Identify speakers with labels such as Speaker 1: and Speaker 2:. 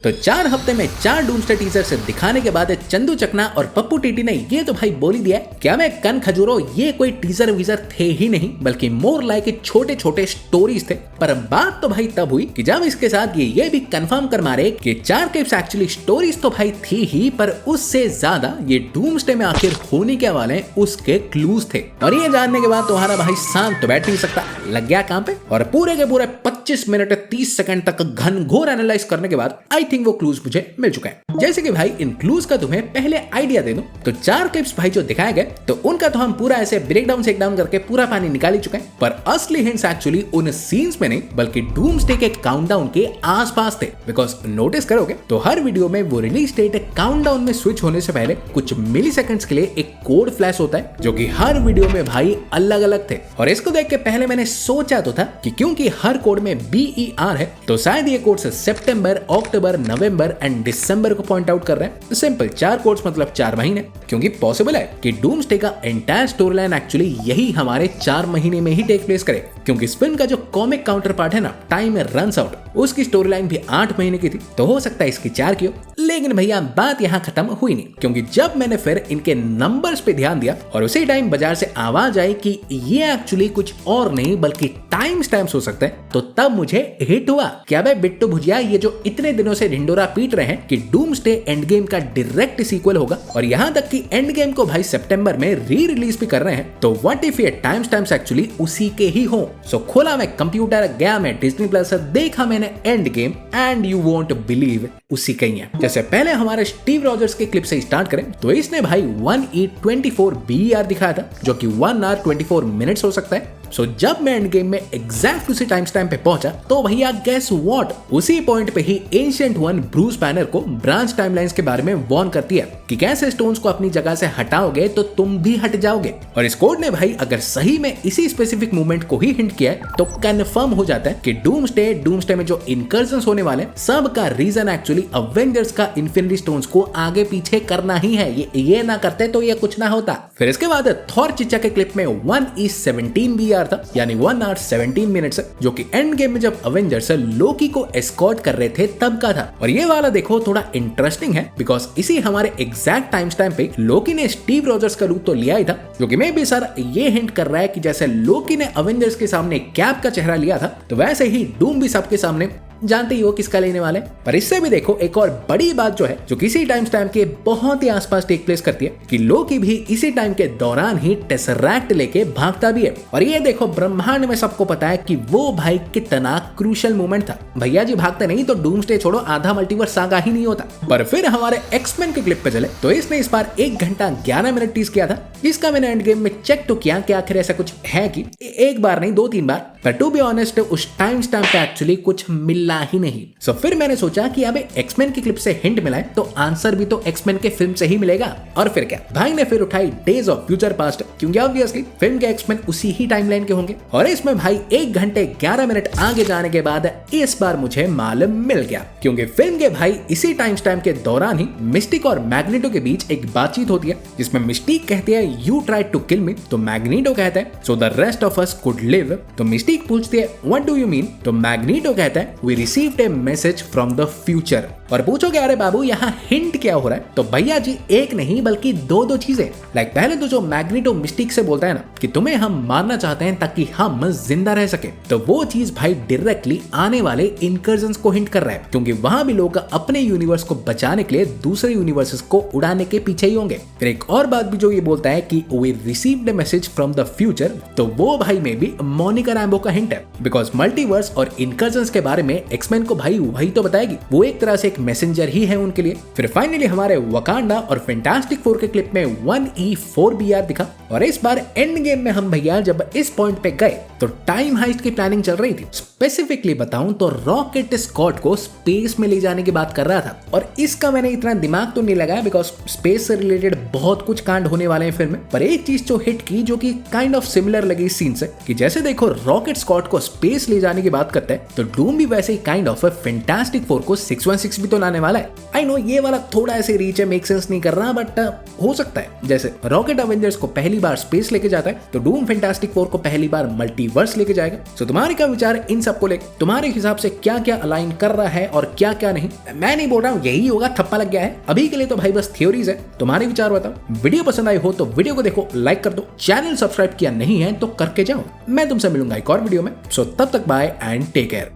Speaker 1: तो 4 हफ्ते में 4 डूम्सडे टीजर से दिखाने के बाद चंदू चकना और पप्पू टीटी ने ये तो भाई बोल ही दिया क्या मैं कन खजूरो ये कोई टीजर वीजर थे ही नहीं बल्कि मोर लाइक छोटे छोटे स्टोरीज थे। पर बात तो भाई तब हुई कि जब इसके साथ ये भी कंफर्म कर मारे कि 4 क्लिप्स एक्चुअली स्टोरीज तो भाई थी ही पर उससे ज्यादा ये डूम्सडे में आखिर होने के वाले उसके क्लूज थे। और ये जानने के बाद तुम्हारा भाई शांत तो बैठ नहीं सकता, लग गया काम पे और पूरे के पूरे 25 मिनट 30 सेकंड तक घनघोर एनालाइज करने के बाद आई थिंक वो क्लूज मुझे मिल चुका है। जैसे कि भाई इन क्लूज का तुम्हें पहले आइडिया दे दूं तो 4 क्लिप्स भाई जो दिखाए गए तो उनका तो हम पूरा ऐसे ब्रेक डाउन करके पूरा पानी निकाल ही चुके हैं, पर असली हिंट्स एक्चुअली उन सीन्स में नहीं बल्कि डूम्सडे के काउंटडाउन के आसपास थे। बिकॉज नोटिस करोगे तो हर वीडियो में वो रिलीज डेट काउंटडाउन में स्विच होने से पहले कुछ मिली सेकंड्स के लिए एक कोड फ्लैश होता है जो कि हर वीडियो में भाई अलग अलग थे। और इसको देख के पहले मैंने सोचा तो था कि क्योंकि हर कोड में BER है तो शायद ये codes September, October, November and दिसंबर को पॉइंट आउट कर रहे हैं। सिंपल 4 कोड्स मतलब 4 महीने, क्योंकि पॉसिबल है कि डूम्सडे का एंटायर स्टोरी लाइन एक्चुअली यही हमारे 4 महीने में ही टेक प्लेस करे, क्योंकि इस फिल्म का जो कॉमिक काउंटर पार्ट है ना टाइम रन्स आउट, उसकी स्टोरी लाइन भी 8 महीने की थी तो हो सकता है इसकी 4 की हो। लेकिन भैया बात यहाँ खत्म हुई नहीं, क्योंकि जब मैंने फिर इनके नंबर्स पे ध्यान दिया और उसी टाइम बाजार से आवाज आई कि ये एक्चुअली कुछ और नहीं बल्कि टाइम स्टैम्प्स हो सकते हैं, तो तब मुझे हिट हुआ क्या भाई बिट्टू भुजिया ये जो इतने दिनों से ढिंडोरा पीट रहे हैं कि डूम्सडे एंड गेम का डायरेक्ट सीक्वल होगा और यहाँ तक कि एंड गेम को भाई सितंबर में री रिलीज भी कर रहे हैं, तो व्हाट इफ ये टाइम स्टैम्प्स एक्चुअली उसी के ही हो। सो खोला मैं कंप्यूटर, गया मैं डिज्नी प्लस, देखा मैंने end game and you won't believe उसी का ही है। जैसे पहले हमारे स्टीव रॉजर्स के क्लिप से स्टार्ट करें तो इसने भाई 1E24 BER दिखाया था जो कि 1 hour 24 minutes हो सकता है। सो जब मैं एंड गेम में एग्जैक्ट उसी टाइम स्टैम्प पे पहुंचा तो भैया गेस व्हाट, उसी पॉइंट पे ही एंशिएंट वन ब्रूस बैनर को ब्रांच टाइमलाइंस के बारे में वार्न करती है कि कैसे स्टोन्स को अपनी जगह से हटाओगे तो तुम भी हट जाओगे। और इस कोड ने भाई अगर सही में इसी स्पेसिफिक मूवमेंट को ही हिंट किया है तो कंफर्म हो जाता है कि डूम्सडे में जो इनकर्जन्स होने वाले सब का रीजन एक्चुअली अवेंजर्स का इन्फिनिटी स्टोन्स को आगे पीछे करना ही है। ये ना करते तो ये कुछ ना होता। फिर इसके बाद थॉर चिचा के क्लिप में 1E17 BER था, यानी 1 hour 17 minutes, जो कि एंड गेम में जब अवेंजर्स लोकी को एस्कॉर्ट कर रहे थे तब का था। और ये वाला देखो थोड़ा इंटरेस्टिंग है बिकॉज इसी हमारे एग्जैक्ट टाइम स्टैम्प पे लोकी ने स्टीव रॉजर्स का लुक तो लिया ही था, जो कि मैं भी सर ये हिंट कर रहा है कि जैसे लोकी ने अवेंजर्स के सामने कैप का चेहरा लिया था तो वैसे ही डूम भी सबके सामने जानते ही हो किसका लेने वाले। पर इससे भी देखो एक और बड़ी बात जो है जो किसी टाइम स्टैम्प के बहुत ही आसपास टेक प्लेस करती है कि लोकी भी इसी टाइम के दौरान ही टेसरैक्ट लेके भागता भी है। और ये देखो ब्रह्मांड में सबको पता है कि वो भाई कितना क्रूशियल मोमेंट था। भैया जी भागते नहीं तो डूम्सडे छोड़ो आधा मल्टीवर्स सागा ही नहीं होता। पर फिर हमारे एक्समैन के क्लिप पे चले तो इसने इस बार 1 घंटा 11 मिनट टीज किया था, जिसका मैंने एंड गेम में चेक तो किया कि आखिर ऐसा कुछ है कि एक बार नहीं 2-3 बार, पर टू बी ऑनेस्ट उस टाइम स्टैम्प पे एक्चुअली कुछ मिला ही नहीं। सो फिर मैंने सोचा कि अबे एक्समैन की क्लिप से हिंट मिला है तो आंसर भी तो एक्समैन के फिल्म से ही मिलेगा। और फिर क्या भाई ने फिर उठाई डेज ऑफ फ्यूचर पास्ट, क्योंकि ऑब्वियसली फिल्म के एक्समैन उसी ही टाइमलाइन के होंगे। और इसमें भाई 1 घंटे 11 मिनट आगे जाने के बाद इस बार मुझे मालूम मिल गया, क्योंकि फिल्म के भाई इसी टाइम स्टैम्प के दौरान ही मिस्टिक और मैग्नेटो के बीच एक बातचीत होती है जिसमें मिस्टिक कहती है you tried to kill me, तो मैग्नेटो कहता है so the rest of us could live. तो मिस्टिक पूछती है व्हाट डू यू मीन, तो मैग्नेटो कहता है we received a message from the future. और पूछोगे अरे बाबू यहाँ हिंट क्या हो रहा है, तो भैया जी एक नहीं बल्कि 2 चीजें। लाइक पहले तो जो मैग्नेटो मिस्टिक से बोलता है ना कि तुम्हें हम मारना चाहते हैं ताकि हम जिंदा रह सके, तो वो चीज भाई डायरेक्टली आने वाले इनकर्जन्स को हिंट कर रहा है, क्योंकि वहां भी लोग अपने यूनिवर्स को बचाने के लिए दूसरे यूनिवर्सेस को उड़ाने के पीछे ही होंगे। फिर एक और बात भी जो ये बोलता है कि we received a message from the future, तो वो भाई में भी मोनिका रैम्बो का हिंट है, बिकॉज मल्टीवर्स और इनकर्जन्स के बारे में एक्समैन को भाई वही तो बताएगी, वो एक तरह से एक मैसेंजर ही है उनके लिए। फिर फाइनली हमारे वकांडा और फैंटास्टिक 4 के क्लिप में 1E4 BER दिखा। और इस बार एंड गेम में हम भैया जब इस पॉइंट पे गए तो टाइम हाइस्ट की प्लानिंग चल रही थी। स्पेसिफिकली बताऊं तो रॉकेट स्कॉट को स्पेस में ले जाने की बात कर रहा था, और इसका मैंने इतना दिमाग तो नहीं लगाया बिकॉज स्पेस से रिलेटेड बहुत कुछ कांड होने वाले हैं फिल्म में। पर एक चीज जो हिट की जो कि काइंड ऑफ सिमिलर लगी इस सीन से, कि जैसे देखो रॉकेट स्कॉट को स्पेस ले जाने की बात करता है तो डूम भी वैसे ही काइंड ऑफ फैंटास्टिक 4 को 616 भी तो लाने वाला है। आई नो ये वाला थोड़ा ऐसे रीच है, मेक सेंस नहीं कर रहा, बट हो सकता है। जैसे रॉकेट अवेंजर्स को पहली बार स्पेस लेके जाता है तो डूम फैंटास्टिक फोर को पहली बार मल्टीवर्स लेके जाएगा। सो तुम्हारे क्या विचार इन सबको लेकर? तुम्हारे हिसाब से क्या क्या अलाइन कर रहा है और क्या क्या नहीं? मैं नहीं बोल रहा हूँ यही होगा, थप्पा लग गया है। अभी के लिए तो भाई बस थ्योरीज है। तुम्हारे विचार बताओ। वीडियो पसंद आई हो तो वीडियो को देखो, लाइक कर दो, चैनल सब्सक्राइब किया नहीं है तो करके जाओ। मैं तुमसे मिलूंगा एक और वीडियो में। सो तब तक बाय एंड टेक केयर।